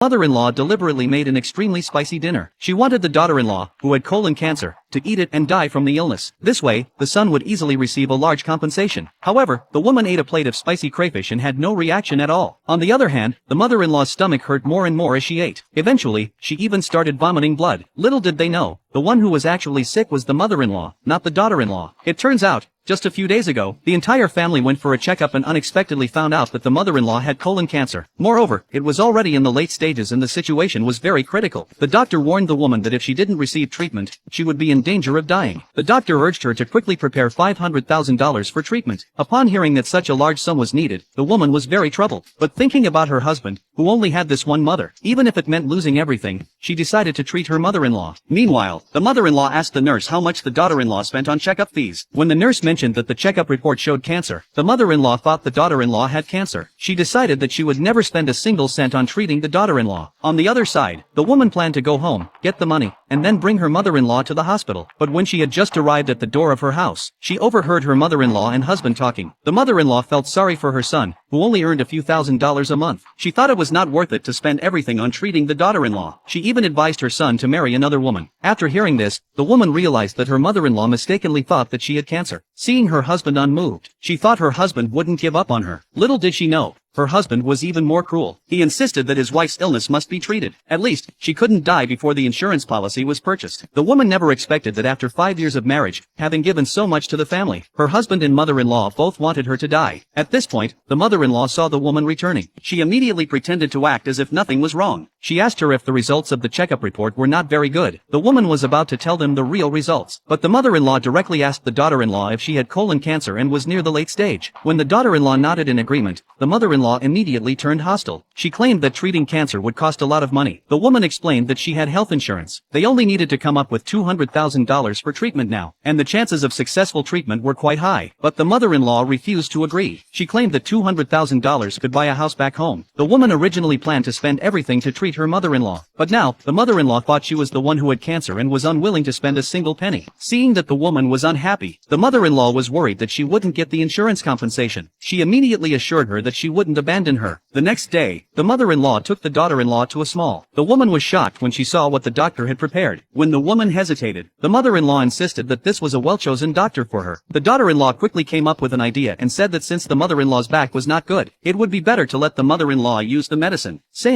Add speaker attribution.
Speaker 1: Mother-in-law deliberately made an extremely spicy dinner. She wanted the daughter-in-law, who had colon cancer, to eat it and die from the illness. This way, the son would easily receive a large compensation. However, the woman ate a plate of spicy crayfish and had no reaction at all. On the other hand, the mother-in-law's stomach hurt more and more as she ate. Eventually, she even started vomiting blood. Little did they know, the one who was actually sick was the mother-in-law, not the daughter-in-law. It turns out, just a few days ago, the entire family went for a checkup and unexpectedly found out that the mother-in-law had colon cancer. Moreover, it was already in the late stages and the situation was very critical. The doctor warned the woman that if she didn't receive treatment, she would be in danger of dying. The doctor urged her to quickly prepare $500,000 for treatment. Upon hearing that such a large sum was needed, the woman was very troubled. But thinking about her husband, who only had this one mother, even if it meant losing everything, she decided to treat her mother-in-law. Meanwhile, the mother-in-law asked the nurse how much the daughter-in-law spent on checkup fees. When the nurse mentioned that the checkup report showed cancer, the mother-in-law thought the daughter-in-law had cancer. She decided that she would never spend a single cent on treating the daughter-in-law. On the other side, the woman planned to go home, get the money, and then bring her mother-in-law to the hospital. But when she had just arrived at the door of her house, she overheard her mother-in-law and husband talking. The mother-in-law felt sorry for her son, who only earned a few $1,000s a month. She thought it was not worth it to spend everything on treating the daughter-in-law. She even advised her son to marry another woman. After hearing this, the woman realized that her mother-in-law mistakenly thought that she had cancer. Seeing her husband unmoved, she thought her husband wouldn't give up on her. Little did she know, her husband was even more cruel. He insisted that his wife's illness must be treated. At least, she couldn't die before the insurance policy was purchased. The woman never expected that after 5 years of marriage, having given so much to the family, her husband and mother-in-law both wanted her to die. At this point, the mother-in-law saw the woman returning. She immediately pretended to act as if nothing was wrong. She asked her if the results of the checkup report were not very good. The woman was about to tell them the real results, but the mother-in-law directly asked the daughter-in-law if she had colon cancer and was near the late stage. When the daughter-in-law nodded in agreement, the mother-in-law immediately turned hostile. She claimed that treating cancer would cost a lot of money. The woman explained that she had health insurance. They only needed to come up with $200,000 for treatment now, and the chances of successful treatment were quite high. But the mother-in-law refused to agree. She claimed that $200,000 could buy a house back home. The woman originally planned to spend everything to treat her mother-in-law, but now, the mother-in-law thought she was the one who had cancer and was unwilling to spend a single penny. Seeing that the woman was unhappy, the mother-in-law was worried that she wouldn't get the insurance compensation. She immediately assured her that she wouldn't abandon her. The next day, the mother-in-law took the daughter-in-law to a small. The woman was shocked when she saw what the doctor had prepared. When the woman hesitated, the mother-in-law insisted that this was a well-chosen doctor for her. The daughter-in-law quickly came up with an idea and said that since the mother-in-law's back was not good, it would be better to let the mother-in-law use the medicine, saying